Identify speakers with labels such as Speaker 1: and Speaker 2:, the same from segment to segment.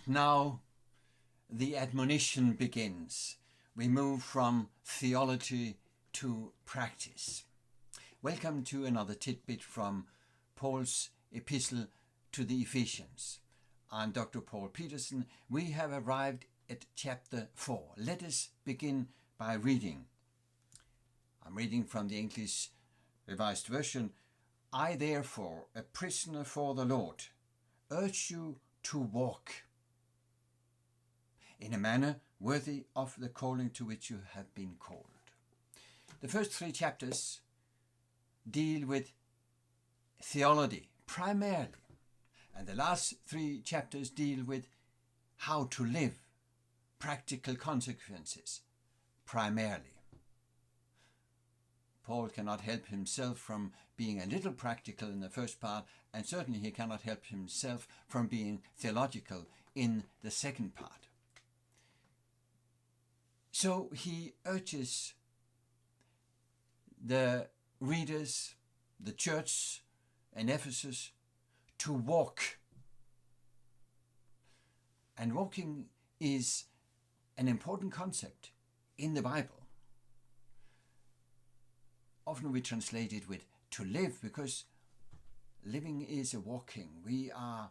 Speaker 1: now the admonition begins. We move from theology to practice. Welcome to another tidbit from Paul's epistle to the Ephesians. I'm Dr. Paul Petersen. We have arrived at chapter 4. Let us begin by reading. I'm reading from the English Revised Version. I, therefore, a prisoner for the Lord, urge you to walk in a manner worthy of the calling to which you have been called. The first 3 chapters deal with theology primarily, and the last 3 chapters deal with how to live, practical consequences primarily. Paul cannot help himself from being a little practical in the first part, and certainly he cannot help himself from being theological in the second part. So he urges the readers, the church in Ephesus, to walk. And walking is an important concept in the Bible. Often we translate it with to live, because living is a walking. We are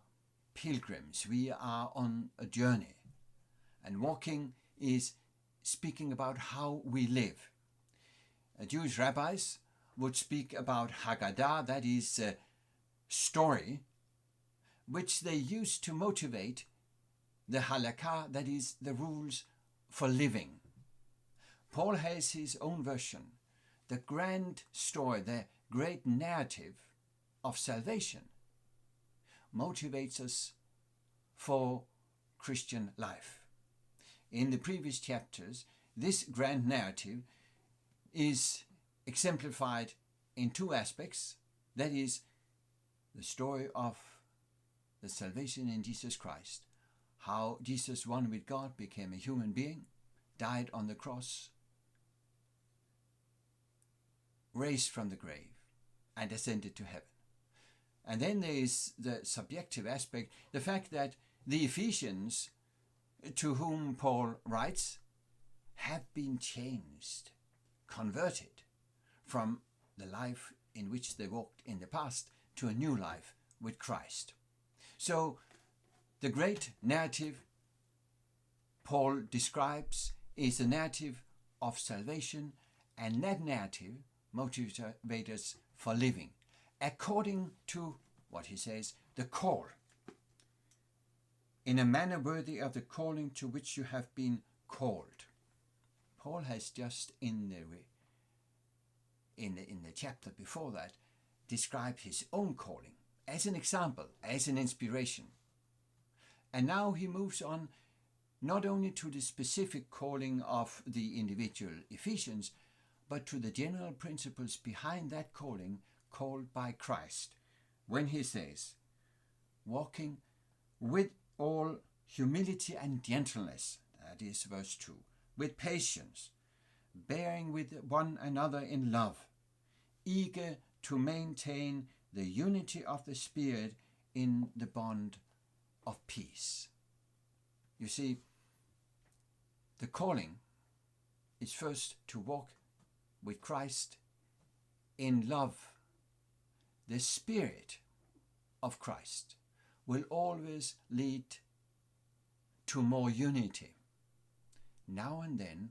Speaker 1: pilgrims. We are on a journey. And walking is speaking about how we live. Jewish rabbis would speak about Haggadah, that is a story, which they used to motivate the halakha, that is the rules for living. Paul has his own version, the grand story, the great narrative of salvation, motivates us for Christian life. In the previous chapters, this grand narrative is exemplified in 2 aspects. That is, the story of the salvation in Jesus Christ, how Jesus, one with God, became a human being, died on the cross, raised from the grave, and ascended to heaven. And then there is the subjective aspect, the fact that the Ephesians, to whom Paul writes, have been changed, converted from the life in which they walked in the past to a new life with Christ. So the great narrative Paul describes is a narrative of salvation, and that narrative motivates us for living according to what he says, the call, in a manner worthy of the calling to which you have been called. Paul has just in the chapter before that described his own calling as an example, as an inspiration. And now he moves on not only to the specific calling of the individual Ephesians, but to the general principles behind that calling called by Christ, when he says, walking with all humility and gentleness, that is verse 2, with patience, bearing with one another in love, eager to maintain the unity of the Spirit in the bond of peace. You see, the calling is first to walk with Christ in love. The Spirit of Christ will always lead to more unity. Now and then,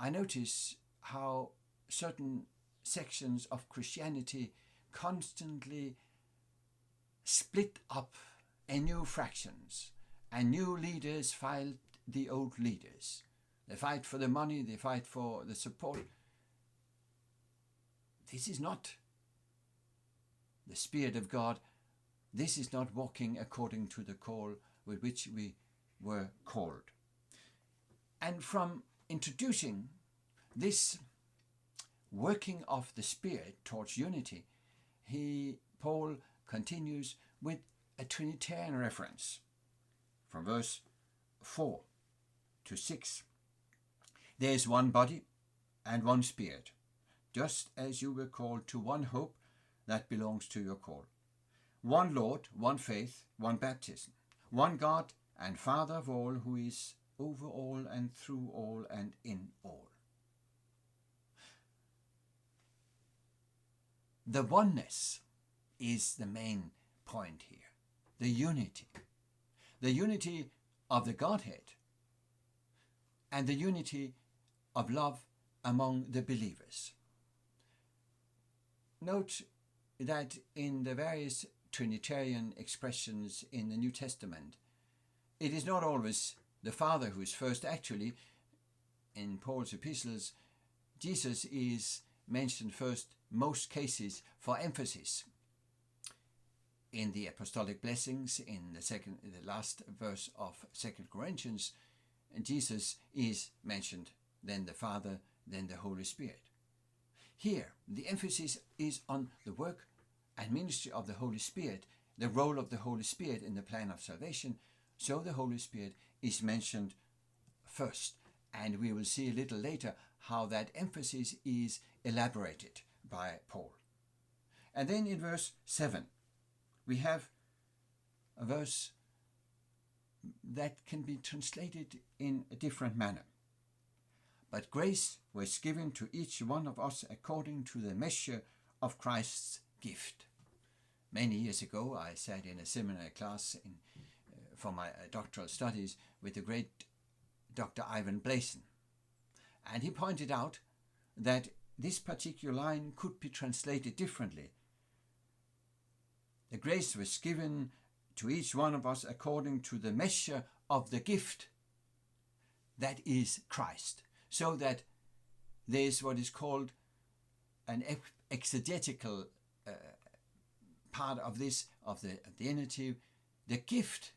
Speaker 1: I notice how certain sections of Christianity constantly split up in new fractions, and new leaders fight the old leaders. They fight for the money, they fight for the support. This is not the Spirit of God. This is not walking according to the call with which we were called. And from introducing this working of the Spirit towards unity, Paul continues with a Trinitarian reference from verse 4 to 6. There is one body and one Spirit, just as you were called to one hope that belongs to your call. One Lord, one faith, one baptism, one God and Father of all, who is over all and through all and in all. The oneness is the main point here. The unity of the Godhead, and the unity of love among the believers. Note that in the various Trinitarian expressions in the New Testament, it is not always the Father who is first. Actually, in Paul's epistles, Jesus is mentioned first, most cases, for emphasis. In the apostolic blessings, in the last verse of 2 Corinthians, Jesus is mentioned, then the Father, then the Holy Spirit. Here, the emphasis is on the work and ministry of the Holy Spirit, the role of the Holy Spirit in the plan of salvation. So the Holy Spirit is mentioned first, and we will see a little later how that emphasis is elaborated by Paul. And then in verse 7, we have a verse that can be translated in a different manner. But grace was given to each one of us according to the measure of Christ's gift. Many years ago, I sat in a seminary class for my doctoral studies with the great Dr. Ivan Blason. And he pointed out that this particular line could be translated differently. The grace was given to each one of us according to the measure of the gift that is Christ. So that there is what is called an exegetical part of this, of the unity, the gift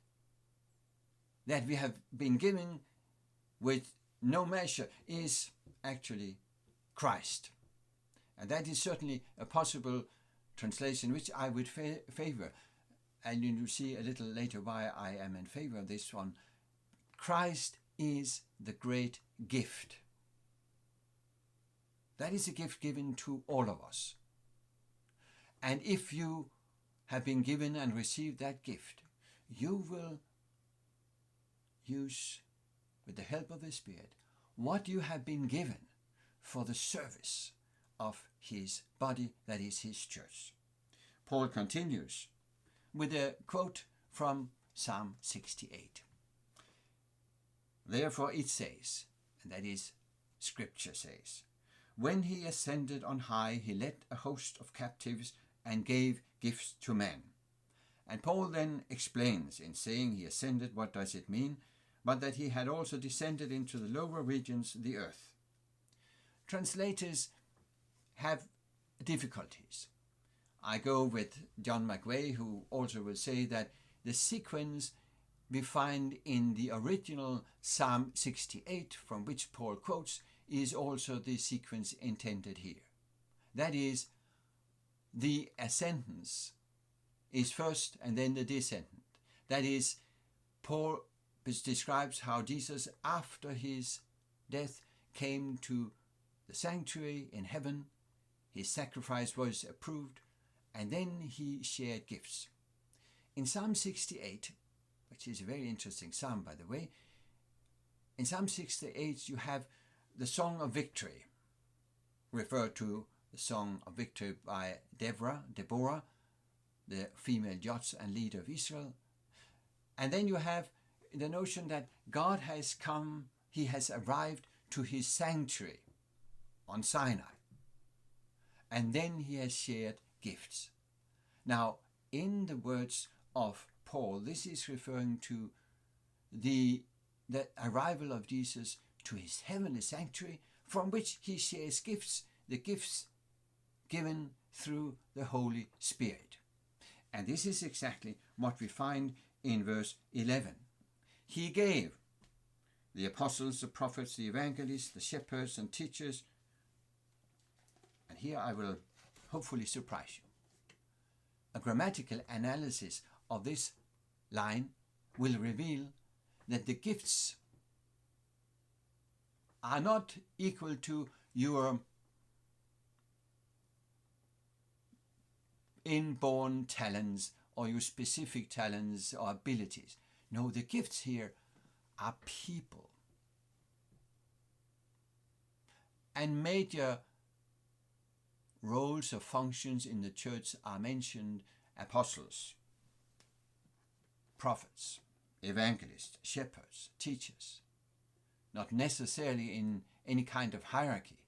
Speaker 1: that we have been given with no measure is actually Christ. And that is certainly a possible translation which I would favor. And you will see a little later why I am in favor of this one. Christ is the great gift. That is a gift given to all of us. And if you have been given and received that gift, you will use, with the help of the Spirit, what you have been given for the service of his body, that is his church. Paul continues with a quote from Psalm 68. Therefore it says, and that is Scripture says, when he ascended on high, he led a host of captives and gave gifts to men. And Paul then explains in saying he ascended, what does it mean? But that he had also descended into the lower regions, the earth. Translators have difficulties. I go with John McVeigh, who also will say that the sequence we find in the original Psalm 68, from which Paul quotes, is also the sequence intended here. That is, the ascendance is first and then the descendant. That is, Paul describes how Jesus, after his death, came to the sanctuary in heaven. His sacrifice was approved, and then he shared gifts. In Psalm 68, which is a very interesting psalm, by the way, in Psalm 68 you have the Song of Victory, referred to the Song of Victory by Deborah, the female judge and leader of Israel. And then you have the notion that God has come, he has arrived to his sanctuary on Sinai. And then he has shared gifts. Now, in the words of Paul, this is referring to the arrival of Jesus to his heavenly sanctuary, from which he shares gifts, the gifts given through the Holy Spirit. And this is exactly what we find in verse 11. He gave the apostles, the prophets, the evangelists, the shepherds and teachers. And here I will hopefully surprise you. A grammatical analysis of this line will reveal that the gifts are not equal to your inborn talents or your specific talents or abilities. No, the gifts here are people. And major roles or functions in the church are mentioned: apostles, prophets, evangelists, shepherds, teachers, not necessarily in any kind of hierarchy.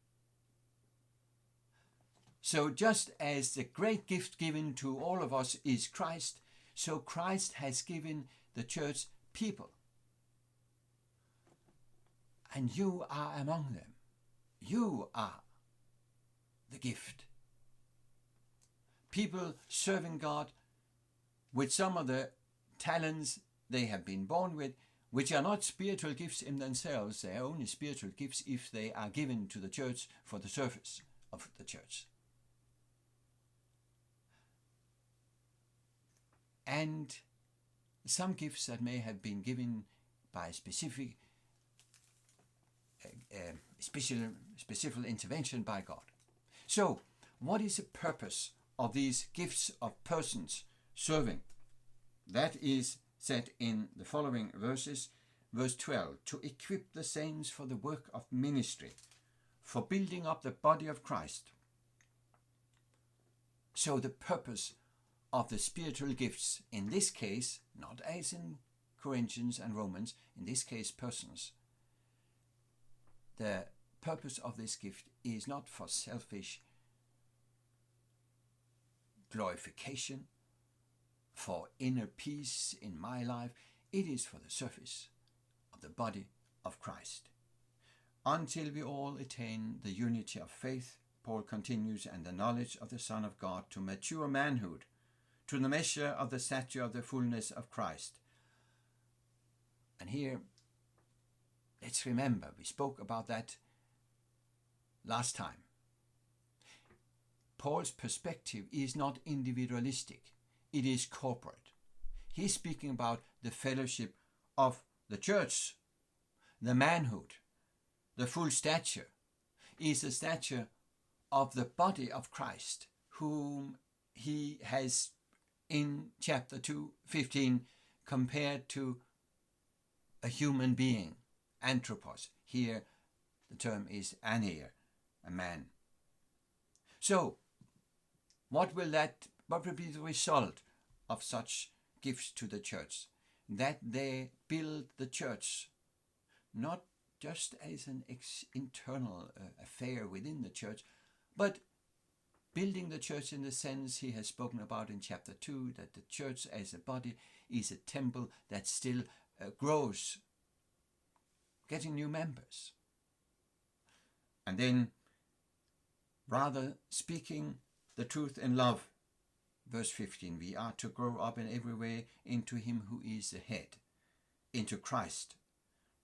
Speaker 1: So just as the great gift given to all of us is Christ, so Christ has given the church people. And you are among them. You are the gift. People serving God with some of the talents they have been born with, which are not spiritual gifts in themselves. They are only spiritual gifts if they are given to the church for the service of the church. And some gifts that may have been given by specific intervention by God. So, what is the purpose of these gifts of persons serving? That is said in the following verses. Verse 12, to equip the saints for the work of ministry, for building up the body of Christ. So the purpose of the spiritual gifts, in this case, not as in Corinthians and Romans, in this case persons, the purpose of this gift is not for selfish glorification, for inner peace in my life. It is for the service of the body of Christ. Until we all attain the unity of faith, Paul continues, and the knowledge of the Son of God, to mature manhood, to the measure of the stature of the fullness of Christ. And here, let's remember, we spoke about that last time. Paul's perspective is not individualistic, it is corporate. He's speaking about the fellowship of the church. The manhood, the full stature, is the stature of the body of Christ, whom he has in chapter 2:15 compared to a human being, anthropos. Here the term is aner, a man. So what will be the result of such gifts to the church? That they build the church, not just as an internal affair within the church, but building the church in the sense he has spoken about in chapter 2, that the church as a body is a temple that still grows, getting new members. And then, rather speaking the truth in love, verse 15, we are to grow up in every way into him who is the head, into Christ,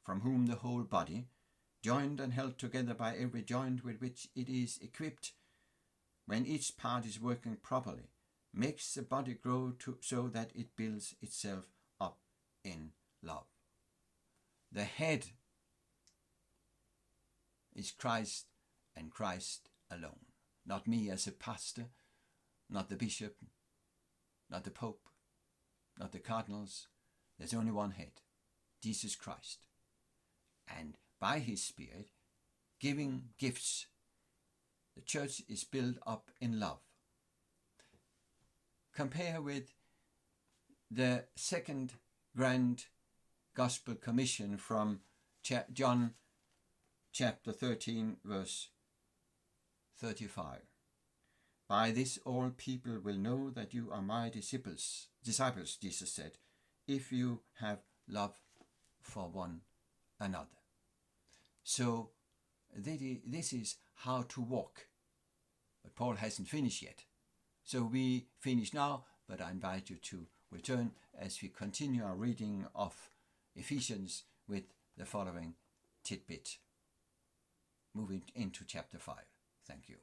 Speaker 1: from whom the whole body, joined and held together by every joint with which it is equipped, when each part is working properly, makes the body grow so that it builds itself up in love. The head is Christ and Christ alone. Not me as a pastor, not the bishop, not the pope, not the cardinals. There's only one head, Jesus Christ. And by his Spirit, giving gifts, the church is built up in love. Compare with the second grand gospel commission from John chapter 13, verse 35. By this all people will know that you are my disciples, Jesus said, if you have love for one another. So this is how to walk. But Paul hasn't finished yet. So we finish now, but I invite you to return as we continue our reading of Ephesians with the following tidbit, moving into chapter 5. Thank you.